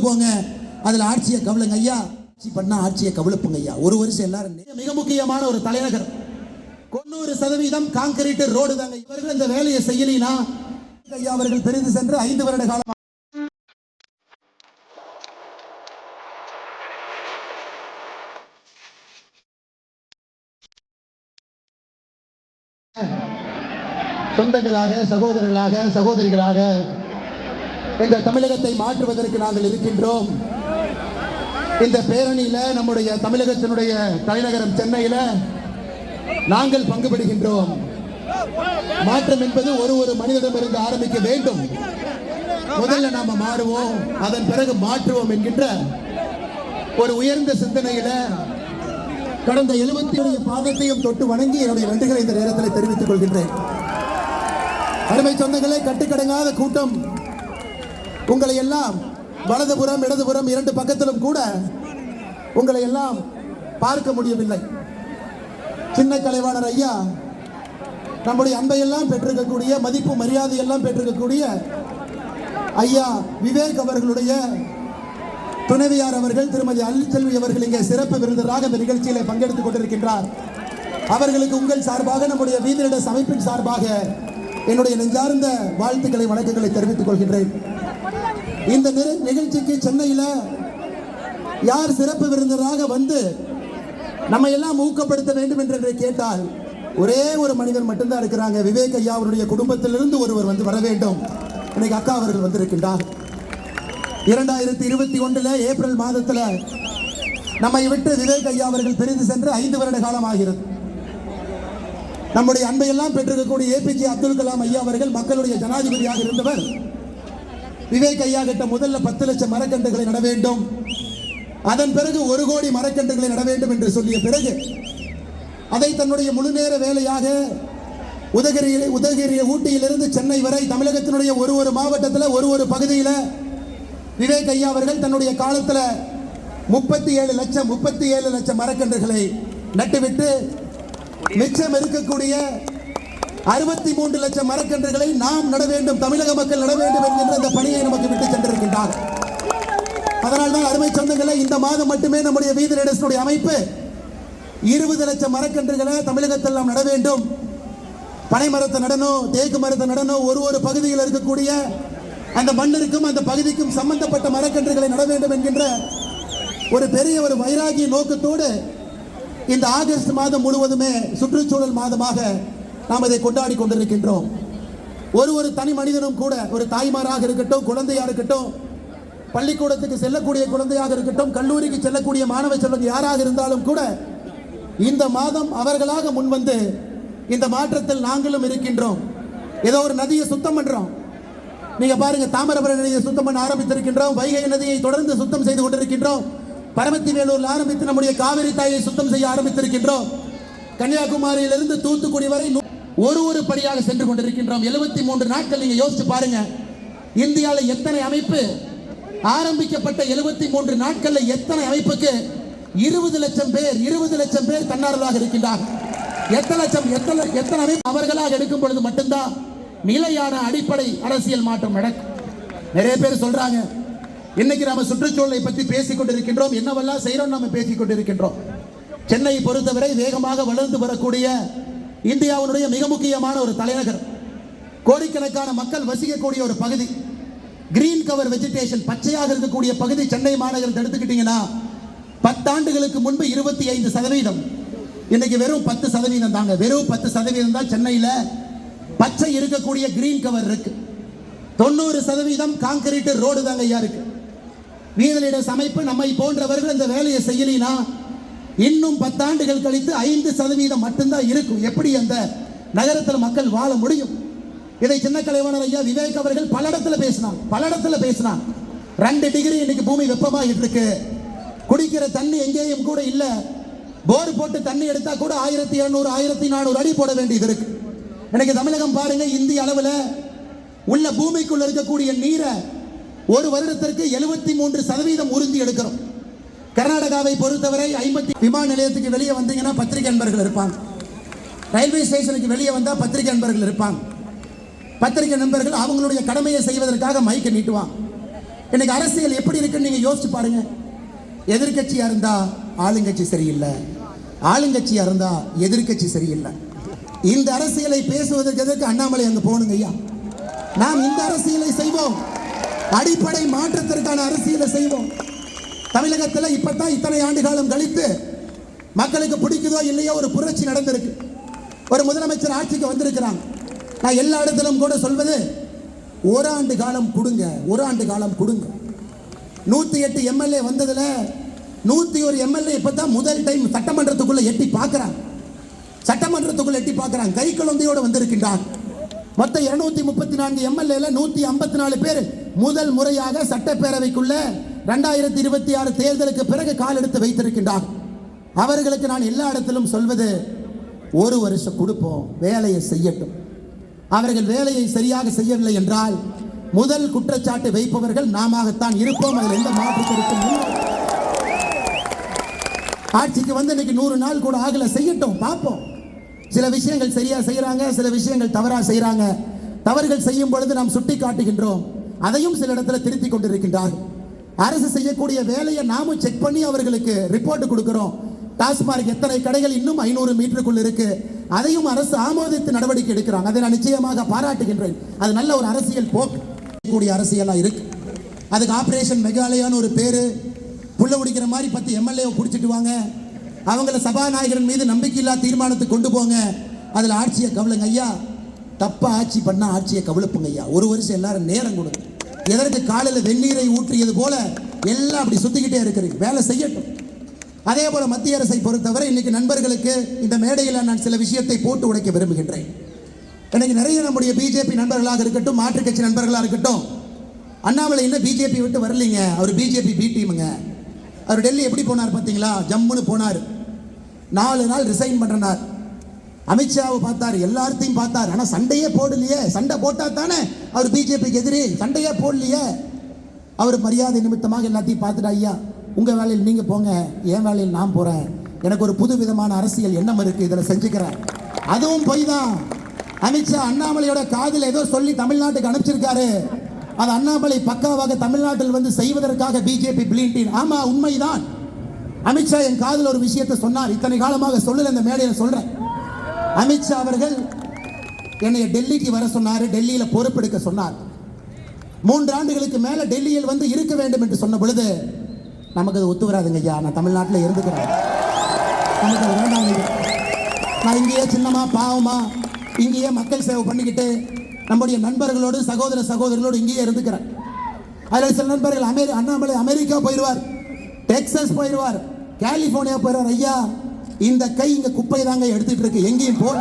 போங்க, அதுல ஆட்சியை கவலுங்க ஐயா. ஆட்சி பண்ணா ஆட்சியை கவலுப்புங்க ஐயா. ஒரு வருஷம் எல்லாரும் மிக முக்கியமான ஒரு தலைநகர் 90% கான்கிரீட் ரோடு தாங்க. இவர்கள் இந்த வேலையை செய்யலினா ஐயா அவர்கள் பிரிந்து சென்று 5 வருட காலம் சொந்தங்களாக, சகோதரர்களாக, சகோதரிகளாக இந்த தமிழகத்தை மாற்றுவதற்கு நாங்கள் இருக்கின்றோம். இந்த பேரணியில நம்முடைய தமிழகத்தினுடைய தலைநகரம் சென்னையில நாங்கள் பங்குபடுகின்றோம். மாற்றம் என்பது ஒரு மனிதனிடமிருந்து ஆரம்பிக்க வேண்டும். முதல்ல நாம மாறுவோம், அதன் பிறகு மாற்றுவோம் என்கின்ற ஒரு உயர்ந்த சிந்தனையில கடந்த 70 பாதத்தையும் தொட்டு வணங்கி என்னுடைய நன்றிகளை இந்த நேரத்தில் தெரிவித்துக் கொள்கின்றேன். அருமை சொந்தங்களே, கட்டுக்கடங்காத கூட்டம். உங்களை எல்லாம் வலதுபுறம் இடதுபுறம் 2 பக்கத்திலும் கூட உங்களை எல்லாம் பார்க்க முடியவில்லை. சின்ன கலைவாணர் ஐயா நம்முடைய அன்பையெல்லாம் பெற்றிருக்கக்கூடிய, மதிப்பு மரியாதை எல்லாம் பெற்றிருக்கக்கூடிய ஐயா விவேக் அவர்களுடைய துணைவியார் அவர்கள் திருமதி அள்ளிச்செல்வி அவர்கள் இங்கே சிறப்பு விருந்தினராக இந்த நிகழ்ச்சியில் பங்கெடுத்துக் கொண்டிருக்கின்றார். அவர்களுக்கு உங்கள் சார்பாக, நம்முடைய வீதியிட அமைப்பின் சார்பாக என்னுடைய நெஞ்சார்ந்த வாழ்த்துக்களை, வணக்கங்களை தெரிவித்துக் கொள்கின்றேன். இந்த நிகழ்ச்சிக்கு சென்னையில் யார் சிறப்பு விருந்தினராக வந்து நம்ம எல்லாம் ஊக்கப்படுத்த வேண்டும் என்று கேட்டால் ஒரே ஒரு மனிதர் மட்டும்தான் இருக்கிறாங்க. விவேக் ஐயா அவருடைய குடும்பத்திலிருந்து ஒருவர் வந்து வர வேண்டும். இன்னைக்கு அக்கா அவர்கள் வந்திருக்கின்றார். 2021 ஏப்ரல் மாதத்தில் நம்மை விட்டு விவேக் ஐயா அவர்கள் பிரிந்து சென்று 5 வருட காலம் ஆகிறது. நம்முடைய அன்பையெல்லாம் பெற்றிருக்கக்கூடிய ஏபிஜே அப்துல் கலாம் ஐயா அவர்கள் மக்களுடைய ஜனாதிபதியாக இருந்தவர். விவேக் ஐயா கிட்ட முதல்ல 10 லட்சம் மரக்கன்றுகளை நட வேண்டும், அதன் பிறகு 1 கோடி மரக்கன்றுகளை நட வேண்டும் என்று சொல்லிய பிறகு அதை தன்னுடைய முழு நேர வேலையாக உதகரி ஊட்டியிலிருந்து சென்னை வரை தமிழகத்தினுடைய ஒரு மாவட்டத்தில் ஒரு பகுதியில் விவேக் ஐயா அவர்கள் தன்னுடைய காலத்தில் 37 லட்சம் மரக்கன்றுகளை நட்டுவிட்டு மிச்சம் இருக்கக்கூடிய 63 லட்சம் மரக்கன்றுகளை நாம் நட வேண்டும், தமிழக மக்கள் நட வேண்டும் என்கின்ற அந்த பணியை நமக்கு விட்டு சென்றிருக்கின்றார். அதனால்தான் அருமை சொந்தங்களை, இந்த மாதம் மட்டுமே நம்முடைய வீதி ரைடர்ஸுடைய அமைப்பு 20 லட்சம் மரக்கன்றுகளை தமிழகத்தில் நாம் நட வேண்டும். பனை மரத்தை நடணும், தேக்கு மரத்தை நடணும், ஒரு பகுதியில் இருக்கக்கூடிய அந்த மண்ணிற்கும் அந்த பகுதிக்கும் சம்பந்தப்பட்ட மரக்கன்றுகளை நட வேண்டும் என்கின்ற ஒரு பெரிய வைராகிய நோக்கத்தோடு இந்த ஆகஸ்ட் மாதம் முழுவதுமே சுற்றுச்சூழல் மாதமாக நாம் இதை கொண்டாடி கொண்டிருக்கின்றோம். ஒரு தனி மனிதனும் கூட, ஒரு தாய்மாராக இருக்கட்டும், குழந்தையாக இருக்கட்டும், பள்ளிக்கூடத்துக்கு செல்லக்கூடிய குழந்தையாக இருக்கட்டும், கல்லூரிக்கு செல்லக்கூடிய மாணவ செல்வங்க யாராக இருந்தாலும் கூட இந்த மாதம் அவர்களாக முன்வந்து இந்த மாற்றத்தில் நாங்களும் இருக்கின்றோம். ஏதோ ஒரு நதியை சுத்தம் பண்றோம். நீங்க பாருங்க, தாமிரபரணி நதியை சுத்தம் பண்ண ஆரம்பித்திருக்கின்றோம், வைகை நதியை தொடர்ந்து சுத்தம் செய்து கொண்டிருக்கின்றோம், பரமத்தி வேலூரில் ஆரம்பித்து நம்முடைய காவிரி தாயை சுத்தம் செய்ய ஆரம்பித்திருக்கின்றோம், கன்னியாகுமரியிலிருந்து தூத்துக்குடி வரை ஒரு படியாக சென்று கொண்டிருக்கின்றோம். 73 நாட்கள். நீங்க யோசிச்சு பாருங்க, இந்தியாவில் எத்தனை அமைப்பு ஆரம்பிக்கப்பட்ட 73 நாட்கள்ல எத்தனை அமைப்புக்கு 20 லட்சம் பேர் தன்னார்வலாக இருக்கின்றார். எத்தனை அமைப்பு அவர்களாக எடுக்கும் பொழுது மட்டும்தான் நிலையான அடிப்படை அரசியல் மாற்றம் நடக்கும். நிறைய பேர் சொல்றாங்க, இன்னைக்கு நாம சுற்றுச்சூழலை பற்றி பேசிக் கொண்டிருக்கின்றோம், என்னவெல்லாம் செய்யறோம் நாம பேசிக் கொண்டிருக்கின்றோம். சென்னையை பொறுத்தவரை வேகமாக வளர்ந்து வரக்கூடிய இந்தியாவுடைய மிக முக்கியமான ஒரு தலைநகர், கோடிக்கணக்கான மக்கள் வசிக்கக்கூடிய ஒரு பகுதி, கிரீன் கவர் வெஜிடேஷன் பச்சையாக இருக்கக்கூடிய பகுதி சென்னை மாநகரத்தை எடுத்துக்கிட்டீங்கன்னா 10 ஆண்டுகளுக்கு முன்பு 25%, இன்னைக்கு வெறும் 10% தாங்க. வெறும் 10% தான் சென்னையில் பச்சை இருக்கக்கூடிய கிரீன் கவர் இருக்கு. 90% கான்கிரீட் ரோடு தாங்க ஐயா இருக்கு. வீதியிட அமைப்பு நம்மை போன்றவர்கள் இந்த வேலையை செய்யலினா இன்னும் 10 ஆண்டுகள் கழித்து 5% மட்டும்தான் இருக்கும். எப்படி அந்த நகரத்தில் மக்கள் வாழ முடியும்? இதை சின்ன கலைவாணர் ஐயா விவேக் அவர்கள் பல இடத்துல பேசினான். 2 டிகிரி இன்னைக்கு பூமி வெப்பமாகிட்டு இருக்கு. குடிக்கிற தண்ணி எங்கேயும் கூட இல்ல. போர் போட்டு தண்ணி எடுத்தா கூட 1700 1400 அடி போட வேண்டியது இருக்கு. இன்னைக்கு தமிழகம் பாருங்க, இந்திய அளவில் உள்ள பூமிக்குள்ள இருக்கக்கூடிய நீரை ஒரு வருடத்திற்கு 73% உறிஞ்சி எடுக்கிறோம். கர்நாடகாவை பொறுத்தவரை 50 விமான நிலையத்துக்கு வெளியே வந்தீங்கன்னா பத்திரிகை நண்பர்கள் இருப்பாங்க. ரயில்வே ஸ்டேஷனுக்கு வெளியே வந்தால் பத்திரிகை நண்பர்கள் இருப்பாங்க. பத்திரிகை நண்பர்கள் அவங்களுடைய கடமையை செய்வதற்காக மைக்கை நீட்டுவாங்க. இன்னைக்கு அரசியல் எப்படி இருக்குன்னு நீங்க யோசிச்சு பாருங்க. எதிர்கட்சியா இருந்தா ஆளுங்கட்சி சரியில்லை, ஆளுங்கட்சியா இருந்தா எதிர்கட்சி சரியில்லை. இந்த அரசியலை பேசுவதற்கு எதற்கு அண்ணாமலை அங்க போகணுங்க ஐயா? நாம் இந்த அரசியலை செய்வோம், அடிப்படை மாற்றத்திற்கான அரசியலை செய்வோம். தமிழகத்தில் இப்பதான் இத்தனை ஆண்டு காலம் கழித்து மக்களுக்கு பிடிக்குதோ இல்லையோ ஒரு புரட்சி நடந்திருக்கு. ஒரு முதலமைச்சர் ஆட்சிக்கு வந்திருக்கிறாங்க. நான் எல்லா இடத்திலும் கூட சொல்வது, ஓராண்டு காலம் கொடுங்க, ஓராண்டு காலம் கொடுங்க. 108 எம்எல்ஏ வந்ததுல 101 எம்எல்ஏ இப்பதான் முதல் டைம் சட்டமன்றத்துக்குள்ள எட்டி பார்க்கிறாங்க. சட்டமன்றத்துக்குள்ள எட்டி பார்க்கிறாங்க, கை குழந்தையோடு வந்திருக்கின்றார். மொத்தம் 234 எம்எல்ஏல 154 பேர் முதல் முறையாக சட்டப்பேரவைக்குள்ள 2026 தேர்தலுக்கு பிறகு கால் எடுத்து வைத்திருக்கின்றார். அவர்களுக்கு நான் எல்லா இடத்திலும் சொல்வது, ஒரு வருஷம் கொடுப்போம், வேலையை செய்யட்டும். அவர்கள் வேலையை சரியாக செய்யவில்லை என்றால் முதல் குற்றச்சாட்டு வைப்பவர்கள் நாமத்தான் இருப்போம். அதில் எந்த மாற்று கருத்தும் இல்லை. ஆட்சிக்கு வந்து இன்னைக்கு 100 நாள் கூட ஆகல, செய்யட்டும், பார்ப்போம். சில விஷயங்கள் சரியா செய்யறாங்க, சில விஷயங்கள் தவறா செய்யறாங்க. தவறுகள் செய்யும் பொழுது நாம் சுட்டி காட்டுகின்றோம், அதையும் சில இடத்துல திருத்தி கொண்டிருக்கின்றார்கள். அரசு செய்யக்கூடிய வேலையை நாமும் செக் பண்ணி அவர்களுக்கு ரிப்போர்ட் கொடுக்கிறோம். டாஸ்மார்க் எத்தனை கடைகள் இன்னும் 500 மீட்டருக்குள் இருக்கு, அதையும் அரசு ஆமோதித்து நடவடிக்கை எடுக்கிறாங்க. அதை நான் நிச்சயமாக பாராட்டுகின்றேன். அது நல்ல ஒரு அரசியல் போக்கு கூடிய அரசியலா இருக்கு. அதுக்கு ஆபரேஷன் மெகாலயான்னு ஒரு பேரு. புள்ள உடிக்கிற மாதிரி 10 எம்எல்ஏ பிடிச்சிட்டு வாங்க, அவங்கள சபாநாயகரின் மீது நம்பிக்கையில்லா தீர்மானத்துக்கு கொண்டு போங்க, அதில் ஆட்சியை கவலைங்க ஐயா. தப்பா ஆட்சி பண்ணா ஆட்சியை கவலைப்புங்க ஐயா. ஒரு வருஷம் எல்லாரும் நேரம் கொடுங்க. எதற்கு காலையில் வெந்நீரை ஊற்றியது போல எல்லாம் அப்படி சுத்திக்கிட்டே இருக்கிறீங்க, வேலை செய்யட்டும். அதே போல மத்திய அரசை பொறுத்தவரை இன்னைக்கு நண்பர்களுக்கு இந்த மேடையில் நான் சில விஷயத்தை போட்டு உடைக்க விரும்புகின்றேன். இன்னைக்கு நிறைய நம்முடைய பிஜேபி நண்பர்களாக இருக்கட்டும், மாற்றுக் கட்சி நண்பர்களாக இருக்கட்டும், அண்ணாமலை இன்னும் பிஜேபி விட்டு வரலீங்க, அவர் பிஜேபி பி டீமுங்க. அவர் டெல்லி எப்படி போனார் பார்த்தீங்களா? ஜம்முன்னு போனார், 4 நாள் ரிசைன் பண்ணுறார். அமித்ஷாவை பார்த்தார், எல்லாத்தையும் பார்த்தார், ஆனால் சண்டையே போடலையே. சண்டை போட்டா தானே அவர் பிஜேபிக்கு எதிரி, சண்டையே போடலையே. அவர் மரியாதை நிமித்தமாக எல்லாத்தையும் பார்த்துட்டா, ஐயா உங்கள் வேலையில் நீங்கள் போங்க, என் வேலையில் நான் போகிறேன், எனக்கு ஒரு புது விதமான அரசியல் எண்ணம் இருக்குது, இதில் செஞ்சுக்கிறேன். அதுவும் போய் தான் அமித்ஷா அண்ணாமலையோட காதில் ஏதோ சொல்லி தமிழ்நாட்டுக்கு அனுப்பிச்சிருக்காரு. அது அண்ணாமலை பக்காவாக தமிழ்நாட்டில் வந்து செய்வதற்காக பிஜேபி பிளீன்டீன். ஆமா, உண்மைதான். அமித்ஷா என் காதில் ஒரு விஷயத்தை சொன்னார், இத்தனை காலமாக சொல்லல, இந்த மேடையில் சொல்றேன். அமித்ஷா அவர்கள் என்னை டெல்லிக்கு வர சொன்னார், டெல்லியில் பொறுப்பெடுக்க சொன்னார். 3 ஆண்டுகளுக்கு மேல டெல்லியில் வந்து இருக்க வேண்டும் என்று சொன்ன பொழுது நமக்கு அது ஒத்து வராதுங்க ஐயா, நான் தமிழ்நாட்டில் இருந்துக்கிறேன், நமக்கு அது வேண்டாம். நான் இங்கேயே சின்னமா பாவமா இங்கேயே மக்கள் சேவை பண்ணிக்கிட்டு நம்முடைய நண்பர்களோடு சகோதர சகோதரிகளோடு இங்கேயே இருந்துக்கிறேன். அதில் சில நண்பர்கள் அண்ணாமலை அமெரிக்கா போயிடுவார், டெக்சாஸ் போயிடுவார், கலிபோர்னியா போயிடுவார். ஐயா இந்த கை இங்க குப்பை தாங்க எடுத்துட்டு இருக்கு, எங்கேயும் போல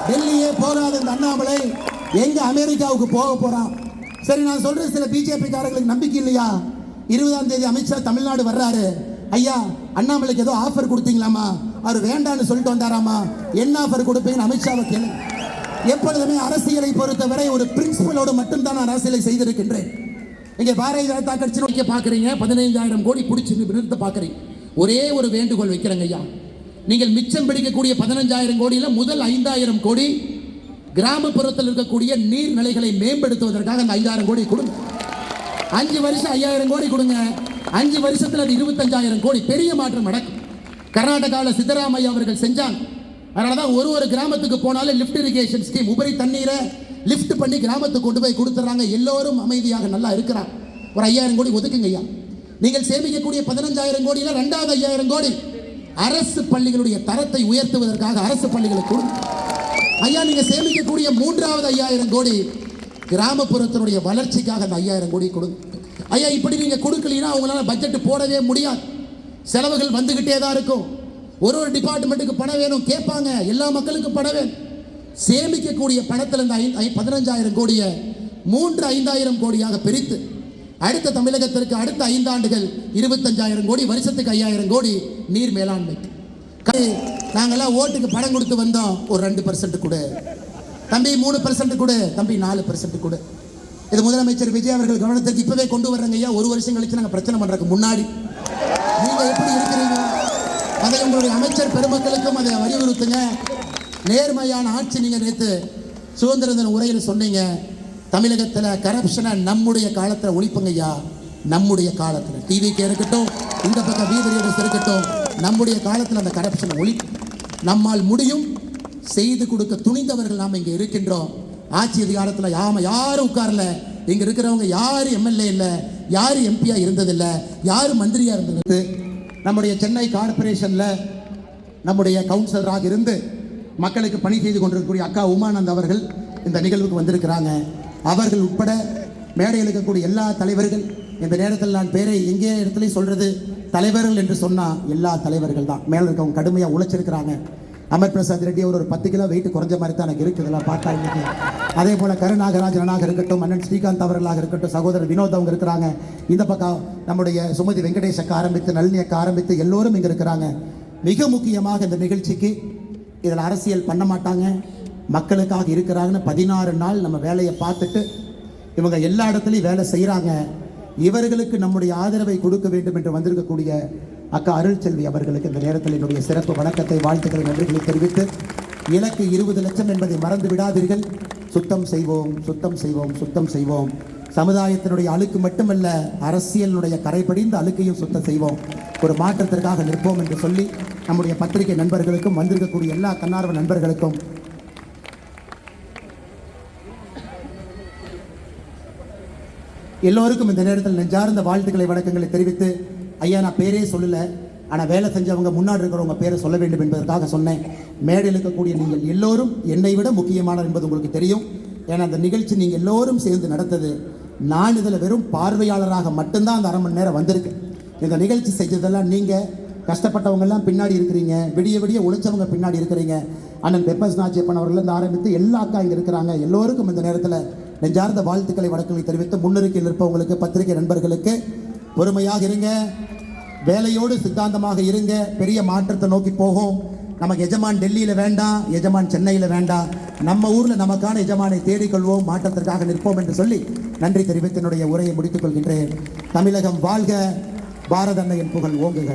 டெல்லியே போகாத இந்த அண்ணாமலை எங்க அமெரிக்காவுக்கு போக போறான்? சரி, நான் சொல்றேன், சில பிஜேபி காரர்களுக்கு நம்பிக்கை இல்லையா? 20ஆம் தேதி அமித்ஷா தமிழ்நாடு வர்றாரு, ஐயா அண்ணாமலைக்கு ஏதோ ஆஃபர் கொடுத்தீங்களாமா? அவர் வேண்டான்னு சொல்லிட்டு வந்தாராமா? என்ன ஆஃபர் கொடுப்பீங்கன்னு அமித்ஷாவை கேளு. எப்பொழுதுமே அரசியலை பொறுத்தவரை ஒரு பிரின்சிபலோடு மட்டும்தான் நான் அரசியலை செய்திருக்கின்றேன். இங்கே பாரதிய ஜனதா கட்சி நோக்கி பார்க்குறீங்க, 15,000 கோடி பிடிச்சி நிறுத்த பார்க்குறீங்க. ஒரே ஒரு வேண்டுகோள் வைக்கிறேங்க ஐயா, நீங்கள் மிச்சம் பிடிக்கக்கூடிய 15,000 கோடியில் முதல் 5,000 கோடி கிராமப்புறத்தில் இருக்கக்கூடிய நீர்நிலைகளை மேம்படுத்துவதற்காக அந்த 5,000 கோடி கொடுங்க. 5 வருஷம் 5,000 கோடி கொடுங்க. 5 வருஷத்தில் அது 25,000 கோடி, பெரிய மாற்றம் நடக்கும். கர்நாடகாவில் சித்தராமையா அவர்கள் செஞ்சாங்க. அதனாலதான் ஒரு கிராமத்துக்கு போனாலும் லிஃப்ட் இரிகேஷன் ஸ்கீம், உபரி தண்ணீரை லிஃப்ட் பண்ணி கிராமத்துக்கு கொண்டு போய் கொடுத்துறாங்க. எல்லோரும் அமைதியாக நல்லா இருக்கிறாங்க. ஒரு 5,000 கோடி ஒதுக்குங்க ஐயா. நீங்கள் சேமிக்கக்கூடிய 15,000 கோடியில் 2வது 5,000 கோடி அரசு பள்ளிகளுடைய தரத்தை உயர்த்துவதற்காக அரசு பள்ளிகளுக்கு கொடுங்க ஐயா. நீங்க சேமிக்கக்கூடிய 3வது 5,000 கோடி கிராமப்புறத்தினுடைய வளர்ச்சிக்காக அந்த 5,000 கோடி கொடுங்க ஐயா. இப்படி நீங்க கொடுக்கலீங்கன்னா அவங்களால பட்ஜெட் போடவே முடியாது. செலவுகள் வந்துகிட்டே தான் இருக்கும். ஒரு டிபார்ட்மெண்ட்டுக்கு பணம் வேணும் கேட்பாங்க, எல்லா மக்களுக்கும் பணம் வேணும். சேமிக்கக்கூடிய பணத்தில் இந்த 15,000 கோடியை 3-5,000 கோடியாக பிரித்து அடுத்த தமிழகத்திற்கு அடுத்த 5 ஆண்டுகள் 25,000 கோடி, வருஷத்துக்கு 5,000 கோடி நீர் மேலாண்மைக்கு. நாங்கெல்லாம் ஓட்டுக்கு பணம் கொடுத்து வந்தோம், ஒரு 2% கொடு தம்பி, 3% கொடு தம்பி, 4% கொடு. இது முதலமைச்சர் விஜய் அவர்கள் கவனத்திற்கு இப்பவே கொண்டு வர்றாங்க ஐயா. 1 வருஷம் கழிச்சு நாங்கள் பிரச்சனை பண்றதுக்கு முன்னாடி நீங்க எப்படி இருக்கிறீங்க அதை உங்களுடைய அமைச்சர் பெருமக்களுக்கும் அதை வலியுறுத்துங்க. நேர்மையான ஆட்சி. நீங்க நேற்று சுதந்திர தின உரையில் சொன்னீங்க, தமிழகத்தில் கரப்ஷனை நம்முடைய காலத்தில் ஒழிப்புங்க ஐயா. நம்முடைய காலத்தில் டிவிக்கு இருக்கட்டும், இந்த பக்கம் வீதியோட இருக்கட்டும், நம்முடைய காலத்தில் அந்த கரப்ஷன் ஒளி நம்மால் முடியும். செய்து கொடுக்க துணிந்தவர்கள் நாம் இங்கே இருக்கின்றோம். ஆட்சி அதிகாரத்தில் யாரும் உட்காரல. இங்க இருக்கிறவங்க யாரும் எம்எல்ஏ இல்லை, யாரும் எம்பியா இருந்ததில்லை, யாரும் மந்திரியா இருந்தது. நம்முடைய சென்னை கார்பரேஷன்ல நம்முடைய கவுன்சிலராக இருந்து மக்களுக்கு பணி செய்து கொண்டிருக்கக்கூடிய அக்கா உமானந்த் அவர்கள் இந்த நிகழ்வுக்கு வந்திருக்கிறாங்க. அவர்கள் உட்பட மேடையில் இருக்கக்கூடிய எல்லா தலைவர்கள், இந்த நேரத்தில் நான் பேரை எங்கே இடத்துலையும் சொல்றது தலைவர்கள் என்று சொன்னால் எல்லா தலைவர்கள் தான். மேலே இருக்கவங்க கடுமையாக உழைச்சிருக்கிறாங்க. அமர் பிரசாத் ரெட்டி ஒரு 10 கிலோ வெயிட் குறைஞ்ச மாதிரி தான் எனக்கு இருக்குது இதெல்லாம் பார்த்தா இன்னைக்கு. அதே போல் கருநாகராஜனாக இருக்கட்டும், அண்ணன் ஸ்ரீகாந்த் அவர்களாக இருக்கட்டும், சகோதரர் வினோத் அவங்க இருக்கிறாங்க. இந்த பக்கம் நம்முடைய சுமதி வெங்கடேஷ் அக்கா ஆரம்பித்து, நளினி அக்கா ஆரம்பித்து எல்லோரும் இங்கே இருக்கிறாங்க. மிக முக்கியமாக இந்த நிகழ்ச்சிக்கு இதில் அரசியல் பண்ண மாட்டாங்க, மக்களுக்காக இருக்கிறாங்கன்னு 16 நாள் நம்ம வேலையை பார்த்துட்டு இவங்க எல்லா இடத்துலையும் வேலை செய்கிறாங்க. இவர்களுக்கு நம்முடைய ஆதரவை கொடுக்க வேண்டும் என்று வந்திருக்கக்கூடிய அக்கா அருள்செல்வி அவர்களுக்கு இந்த நேரத்தில் என்னுடைய சிறப்பு வணக்கத்தை, வாழ்த்துக்களை, நன்றிகளை தெரிவித்து, இலக்கு 20 லட்சம் என்பதை மறந்து விடாதீர்கள். சுத்தம் செய்வோம், சுத்தம் செய்வோம், சுத்தம் செய்வோம். சமுதாயத்தினுடைய அழுக்கு மட்டுமல்ல, அரசியலுடைய கரைபடிந்த அழுக்கையும் சுத்தம் செய்வோம். ஒரு மாற்றத்திற்காக நிற்போம் என்று சொல்லி நம்முடைய பத்திரிகை நண்பர்களுக்கும் வந்திருக்கக்கூடிய எல்லா தன்னார்வ நண்பர்களுக்கும் எல்லோருக்கும் இந்த நேரத்தில் நெஞ்சார்ந்த வாழ்த்துக்களை, வணக்கங்களை தெரிவித்து, ஐயா நான் பேரே சொல்லலை, ஆனால் வேலை செஞ்சவங்க முன்னாடி இருக்கிறவங்க பேரை சொல்ல வேண்டும் என்பதற்காக சொன்னேன். மேடையில் இருக்கக்கூடிய நீங்கள் எல்லோரும் என்னை விட முக்கியமானது என்பது உங்களுக்கு தெரியும். ஏன்னா அந்த நிகழ்ச்சி நீங்கள் எல்லோரும் சேர்ந்து நடத்தது. நான் இதில் வெறும் பார்வையாளராக மட்டும்தான் அந்த 1/2 மணி நேரம் வந்திருக்கு. இந்த நிகழ்ச்சி செஞ்சதெல்லாம் நீங்கள் கஷ்டப்பட்டவங்கெல்லாம் பின்னாடி இருக்கிறீங்க, விடிய விடிய உழைச்சவங்க பின்னாடி இருக்கிறீங்க. அண்ணன் பெப்பர்ஸ் நாச்சியப்பன் அவர்களிருந்து ஆரம்பித்து எல்லா அக்கா இங்கே இருக்கிறாங்க. எல்லோருக்கும் இந்த நேரத்தில் நெஞ்சார்ந்த வாழ்த்துக்களை, வணக்கங்களை தெரிவித்து, முன்னிருக்கையில் இருப்பவங்களுக்கு, பத்திரிகை நண்பர்களுக்கு பொறுமையாக இருங்க, வேலையோடு சித்தாந்தமாக இருங்க. பெரிய மாற்றத்தை நோக்கி போகும். நமக்கு எஜமான் டெல்லியில் வேண்டாம், எஜமான் சென்னையில் வேண்டாம், நம்ம ஊரில் நமக்கான எஜமானை தேடிக்கொள்வோம், மாற்றத்திற்காக நிற்போம் என்று சொல்லி நன்றி தெரிவித்து என்னுடைய உரையை முடித்துக் கொள்கின்றேன். தமிழகம் வாழ்க, பாரத அன்னையின் புகழ் ஓங்குக.